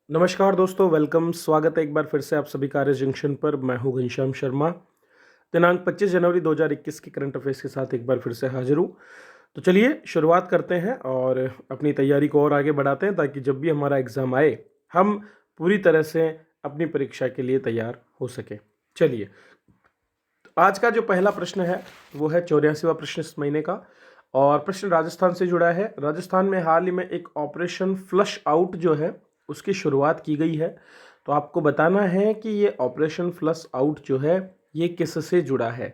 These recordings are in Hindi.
नमस्कार दोस्तों, वेलकम। स्वागत है एक बार फिर से आप सभी कार्य जंक्शन पर। मैं हूं घनश्याम शर्मा। दिनांक 25 जनवरी 2021 के करंट अफेयर्स के साथ एक बार फिर से हाजिर हूं। तो चलिए शुरुआत करते हैं और अपनी तैयारी को और आगे बढ़ाते हैं ताकि जब भी हमारा एग्ज़ाम आए हम पूरी तरह से अपनी परीक्षा के लिए तैयार हो सके। चलिए, आज का जो पहला प्रश्न है वो है 84वां प्रश्न इस महीने का, और प्रश्न राजस्थान से जुड़ा है। राजस्थान में हाल ही में एक ऑपरेशन फ्लश आउट जो है उसकी शुरुआत की गई है। तो आपको बताना है कि ये ऑपरेशन फ्लश आउट जो है ये किससे जुड़ा है।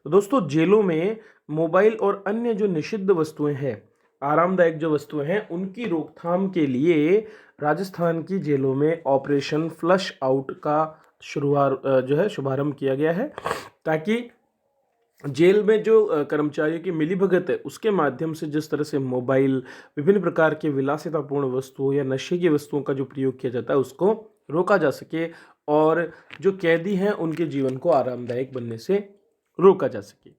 तो दोस्तों, जेलों में मोबाइल और अन्य जो निषिद्ध वस्तुएं हैं, आरामदायक जो वस्तुएं हैं, उनकी रोकथाम के लिए राजस्थान की जेलों में ऑपरेशन फ्लश आउट का शुभारंभ किया गया है, ताकि जेल में जो कर्मचारियों की मिलीभगत है उसके माध्यम से जिस तरह से मोबाइल, विभिन्न प्रकार के विलासितापूर्ण वस्तुओं या नशे की वस्तुओं का जो प्रयोग किया जाता है उसको रोका जा सके, और जो कैदी हैं उनके जीवन को आरामदायक बनने से रोका जा सके।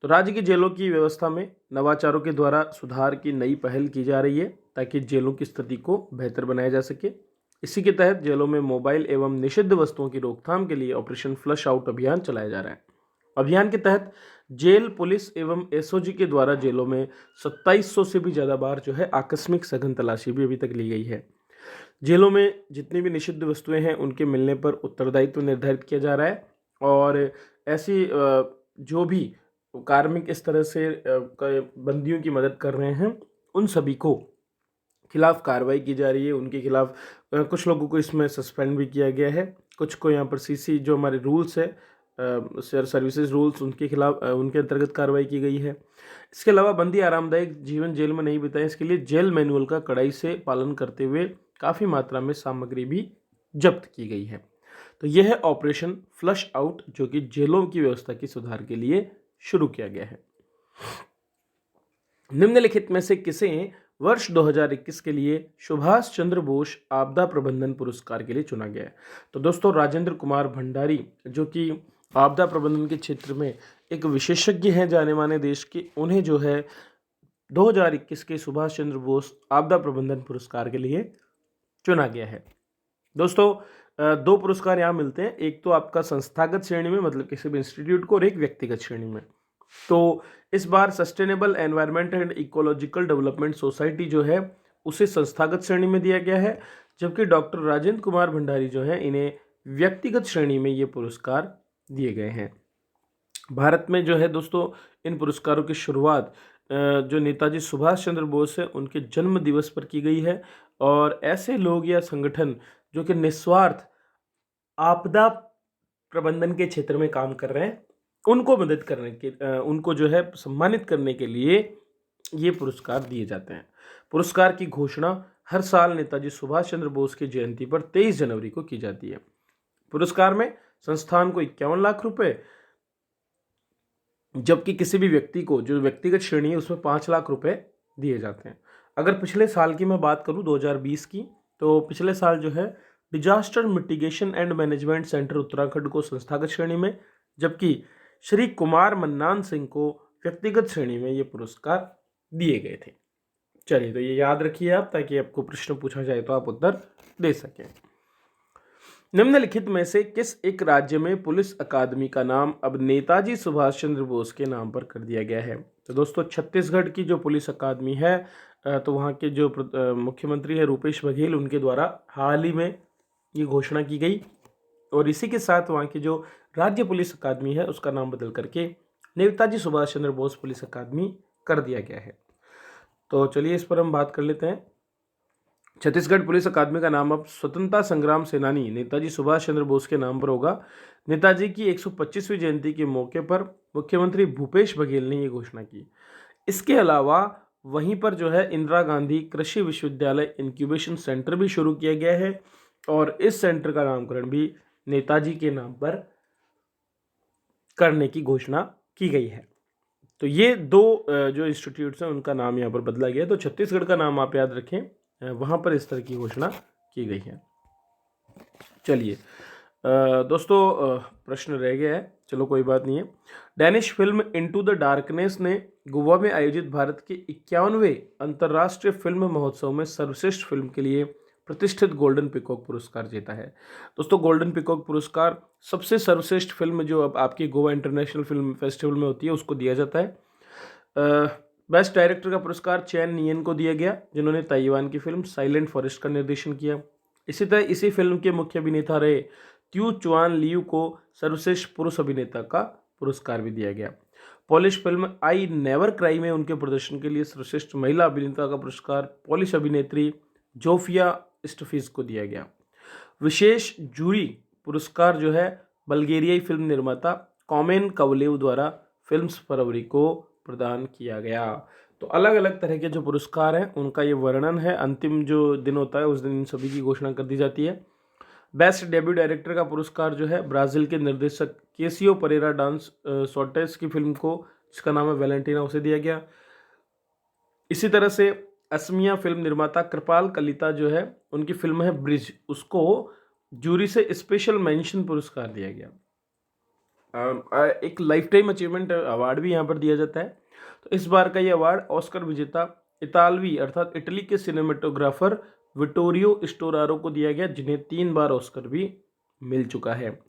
तो राज्य की जेलों की व्यवस्था में नवाचारों के द्वारा सुधार की नई पहल की जा रही है ताकि जेलों की स्थिति को बेहतर बनाया जा सके। इसी के तहत जेलों में मोबाइल एवं निषिद्ध वस्तुओं की रोकथाम के लिए ऑपरेशन फ्लश आउट अभियान चलाया जा रहा है। अभियान के तहत जेल पुलिस एवं एसओजी के द्वारा जेलों में 2700 से भी ज़्यादा बार जो है आकस्मिक सघन तलाशी भी अभी तक ली गई है। जेलों में जितनी भी निषिद्ध वस्तुएं हैं उनके मिलने पर उत्तरदायित्व निर्धारित किया जा रहा है, और ऐसी जो भी कार्मिक इस तरह से बंदियों की मदद कर रहे हैं उन सभी को खिलाफ कार्रवाई की जा रही है। उनके खिलाफ कुछ लोगों को इसमें सस्पेंड भी किया गया है, कुछ को यहाँ पर सीसी जो हमारे रूल्स है, शेयर सर्विसेज रूल्स, उनके खिलाफ उनके अंतर्गत कार्रवाई की गई है। इसके अलावा बंदी आरामदायक जीवन जेल में नहीं बिताएं, इसके लिए जेल मैनुअल का कड़ाई से पालन करते हुए काफ़ी मात्रा में सामग्री भी जब्त की गई है। तो यह है ऑपरेशन फ्लश आउट, जो कि जेलों की व्यवस्था की सुधार के लिए शुरू किया गया है। निम्नलिखित में से किसे वर्ष 2021 के लिए सुभाष चंद्र बोस आपदा प्रबंधन पुरस्कार के लिए चुना गया है? तो दोस्तों, राजेंद्र कुमार भंडारी, जो कि आपदा प्रबंधन के क्षेत्र में एक विशेषज्ञ हैं जाने माने देश के, उन्हें जो है 2021 के सुभाष चंद्र बोस आपदा प्रबंधन पुरस्कार के लिए चुना गया है। दोस्तों, दो पुरस्कार यहाँ मिलते हैं, एक तो आपका संस्थागत श्रेणी में, मतलब किसी भी इंस्टीट्यूट को, और एक व्यक्तिगत श्रेणी में। तो इस बार sustainable environment and ecological development society जो है उसे संस्थागत श्रेणी में दिया गया है, जबकि डॉक्टर राजेंद्र कुमार भंडारी जो है इन्हें व्यक्तिगत श्रेणी में ये पुरस्कार दिए गए हैं। भारत में जो है दोस्तों इन पुरस्कारों की शुरुआत जो नेताजी सुभाष चंद्र बोस है उनके जन्म दिवस पर की गई है, और ऐसे लोग या संगठन जो कि निस्वार्थ आपदा प्रबंधन के क्षेत्र में काम कर रहे हैं उनको मदद करने के उनको जो है सम्मानित करने के लिए ये पुरस्कार दिए जाते हैं। पुरस्कार की घोषणा हर साल नेताजी सुभाष चंद्र बोस की जयंती पर 23 जनवरी को की जाती है। पुरस्कार में संस्थान को 51 लाख रुपए, जबकि किसी भी व्यक्ति को जो व्यक्तिगत श्रेणी है उसमें 5 लाख रुपए दिए जाते हैं। अगर पिछले साल की मैं बात करूं 2020 की, तो पिछले साल जो है disaster mitigation and management centre Uttarakhand को संस्थागत श्रेणी में, जबकि श्री कुमार मन्नान सिंह को व्यक्तिगत श्रेणी में ये पुरस्कार दिए गए थे। चलिए, तो ये याद रखिए आप, ताकि आपको प्रश्न पूछा जाए तो आप उत्तर दे सकें। निम्नलिखित में से किस एक राज्य में पुलिस अकादमी का नाम अब नेताजी सुभाष चंद्र बोस के नाम पर कर दिया गया है? तो दोस्तों, छत्तीसगढ़ की जो पुलिस अकादमी है, तो वहाँ के जो मुख्यमंत्री है रूपेश बघेल, उनके द्वारा हाल ही में ये घोषणा की गई, और इसी के साथ वहाँ की जो राज्य पुलिस अकादमी है उसका नाम बदल करके नेताजी सुभाष चंद्र बोस पुलिस अकादमी कर दिया गया है। तो चलिए इस पर हम बात कर लेते हैं। छत्तीसगढ़ पुलिस अकादमी का नाम अब स्वतंत्रता संग्राम सेनानी नेताजी सुभाष चंद्र बोस के नाम पर होगा। नेताजी की 125वीं जयंती के मौके पर मुख्यमंत्री भूपेश बघेल ने ये घोषणा की। इसके अलावा वहीं पर जो है इंदिरा गांधी कृषि विश्वविद्यालय इंक्यूबेशन सेंटर भी शुरू किया गया है, और इस सेंटर का नामकरण भी नेताजी के नाम पर करने की घोषणा की गई है। तो ये दो जो इंस्टीट्यूट्स हैं उनका नाम यहाँ पर बदला गया है। तो छत्तीसगढ़ का नाम आप याद रखें, वहाँ पर इस तरह की घोषणा की गई है। चलिए दोस्तों, प्रश्न रह गया है, चलो कोई बात नहीं है। Danish film into the darkness ने गोवा में आयोजित भारत के 51वें अंतर्राष्ट्रीय फिल्म महोत्सव में सर्वश्रेष्ठ फिल्म के लिए प्रतिष्ठित गोल्डन पिकॉक पुरस्कार जीता है। दोस्तों, गोल्डन पिकॉक पुरस्कार सबसे सर्वश्रेष्ठ फिल्म जो अब आपकी गोवा इंटरनेशनल फिल्म फेस्टिवल में होती है उसको दिया जाता है। बेस्ट डायरेक्टर का पुरस्कार चैन नियन को दिया गया, जिन्होंने ताइवान की फिल्म साइलेंट फॉरेस्ट का निर्देशन किया। इसी तरह इसी फिल्म के मुख्य अभिनेता रहे त्यू चुआन लियू को सर्वश्रेष्ठ पुरुष अभिनेता का पुरस्कार भी दिया गया। Polish film I never cry में उनके प्रदर्शन के लिए सर्वश्रेष्ठ महिला अभिनेता का पुरस्कार पॉलिश अभिनेत्री जोफिया स्टफिस को दिया गया। विशेष जूरी पुरस्कार जो है बल्गेरियाई फिल्म निर्माता कॉमेन कवलेव द्वारा फिल्म्स फरवरी को प्रदान किया गया। तो अलग अलग तरह के जो पुरस्कार हैं उनका ये वर्णन है। अंतिम जो दिन होता है उस दिन इन सभी की घोषणा कर दी जाती है। बेस्ट डेब्यू डायरेक्टर का पुरस्कार जो है ब्राज़ील के निर्देशक केसियो परेरा डांस सोटेस की फिल्म को, जिसका नाम है वैलेंटीना, उसे दिया गया। इसी तरह से असमिया फिल्म निर्माता कृपाल कलिता जो है, उनकी फिल्म है ब्रिज, उसको जूरी से स्पेशल मेंशन पुरस्कार दिया गया। एक लाइफ टाइम अचीवमेंट अवार्ड भी यहाँ पर दिया जाता है। तो इस बार का ये अवार्ड ऑस्कर विजेता इतालवी अर्थात इटली के सिनेमेटोग्राफर विटोरियो स्टोरारो को दिया गया, जिन्हें 3 बार ऑस्कर भी मिल चुका है।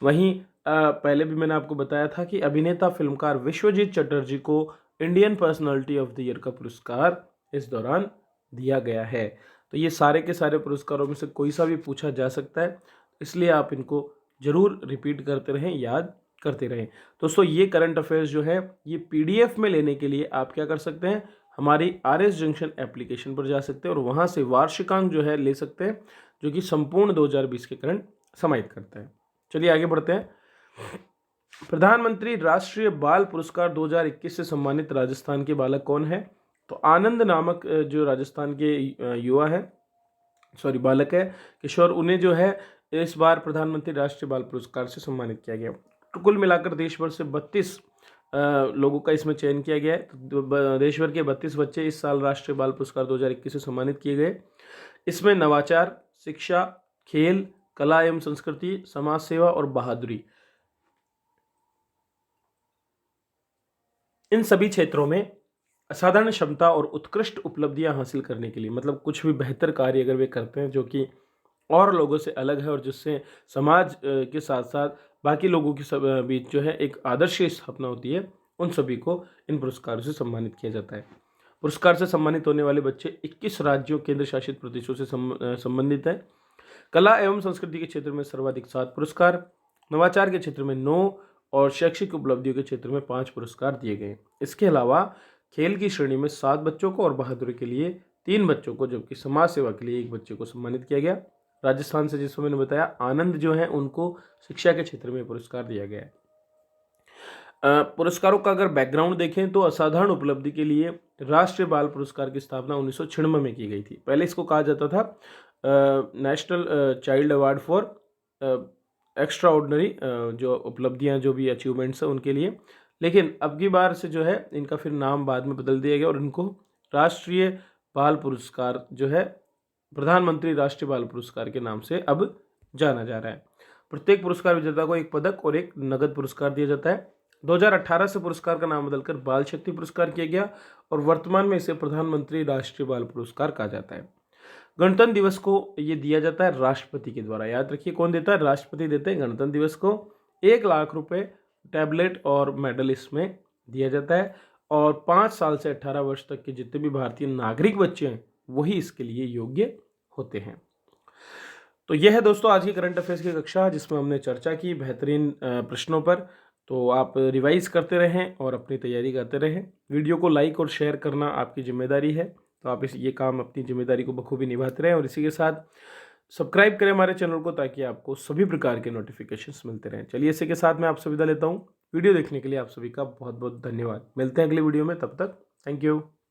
वहीं पहले भी मैंने आपको बताया था कि अभिनेता फिल्मकार विश्वजीत चटर्जी को Indian personality of the year का पुरस्कार इस दौरान दिया गया है। तो ये सारे के सारे पुरस्कारों में से कोई सा भी पूछा जा सकता है, इसलिए आप इनको जरूर रिपीट करते रहें, याद करते रहें। दोस्तों, ये करंट अफेयर्स जो है ये PDF में लेने के लिए आप क्या कर सकते हैं, हमारी RS जंक्शन एप्लीकेशन पर जा सकते हैं और वहाँ से वार्षिकांक जो है ले सकते हैं, जो कि संपूर्ण 2020 के करंट समाहित करता है। चलिए आगे बढ़ते हैं। प्रधानमंत्री राष्ट्रीय बाल पुरस्कार 2021 से सम्मानित राजस्थान के बालक कौन है? तो आनंद नामक जो राजस्थान के बालक है, किशोर, उन्हें जो है इस बार प्रधानमंत्री राष्ट्रीय बाल पुरस्कार से सम्मानित किया गया। तो कुल मिलाकर देश भर से 32 लोगों का इसमें चयन किया गया है। तो देश भर के 32 बच्चे इस साल राष्ट्रीय बाल पुरस्कार 2021 से सम्मानित किए गए। इसमें नवाचार, शिक्षा, खेल, कला एवं संस्कृति, समाज सेवा और बहादुरी, इन सभी क्षेत्रों में असाधारण क्षमता और उत्कृष्ट उपलब्धियां हासिल करने के लिए, मतलब कुछ भी बेहतर कार्य अगर वे करते हैं जो कि और लोगों से अलग है और जिससे समाज के साथ साथ बाकी लोगों के बीच जो है एक आदर्श की स्थापना होती है, उन सभी को इन पुरस्कारों से सम्मानित किया जाता है। पुरस्कार से सम्मानित होने वाले बच्चे 21 राज्यों, केंद्र शासित प्रदेशों से संबंधित हैं। कला एवं संस्कृति के क्षेत्र में सर्वाधिक 7 पुरस्कार, नवाचार के क्षेत्र में 9 और शैक्षिक उपलब्धियों के क्षेत्र में 5 पुरस्कार दिए गए। इसके अलावा खेल की श्रेणी में 7 बच्चों को और बहादुरी के लिए 3 बच्चों को, जबकि समाज सेवा के लिए 1 बच्चे को सम्मानित किया गया। राजस्थान से, जिसको मैंने बताया, आनंद जो है उनको शिक्षा के क्षेत्र में पुरस्कार दिया गया है। पुरस्कारों का अगर बैकग्राउंड देखें तो असाधारण उपलब्धि के लिए राष्ट्रीय बाल पुरस्कार की स्थापना 1996 में की गई थी। पहले इसको कहा जाता था national child award for extra ordinary, जो उपलब्धियां, जो भी अचीवमेंट्स हैं उनके लिए। लेकिन अब की बार से जो है इनका फिर नाम बाद में बदल दिया गया और इनको राष्ट्रीय बाल पुरस्कार जो है प्रधानमंत्री राष्ट्रीय बाल पुरस्कार के नाम से अब जाना जा रहा है। प्रत्येक पुरस्कार विजेता को 1 पदक और 1 नगद पुरस्कार दिया जाता है। 2018 से पुरस्कार का नाम बदलकर बाल शक्ति पुरस्कार किया गया और वर्तमान में इसे प्रधानमंत्री राष्ट्रीय बाल पुरस्कार कहा जाता है। गणतंत्र दिवस को ये दिया जाता है राष्ट्रपति के द्वारा। याद रखिए, कौन देता है? राष्ट्रपति देते हैं गणतंत्र दिवस को। 1 लाख रुपए टैबलेट और मेडल इसमें दिया जाता है और 5 साल से 18 वर्ष तक के जितने भी भारतीय नागरिक बच्चे हैं वही इसके लिए योग्य होते हैं। तो यह है दोस्तों आज की करंट अफेयर्स की कक्षा, जिसमें हमने चर्चा की बेहतरीन प्रश्नों पर। तो आप रिवाइज करते रहें और अपनी तैयारी करते रहें। वीडियो को लाइक और शेयर करना आपकी जिम्मेदारी है, तो आप ये काम, अपनी जिम्मेदारी को बखूबी निभाते रहें। और इसी के साथ सब्सक्राइब करें हमारे चैनल को, ताकि आपको सभी प्रकार के नोटिफिकेशंस मिलते रहें। चलिए, इसी के साथ मैं आपसे विदा लेता हूँ। वीडियो देखने के लिए आप सभी का बहुत बहुत धन्यवाद। मिलते हैं अगली वीडियो में, तब तक थैंक यू।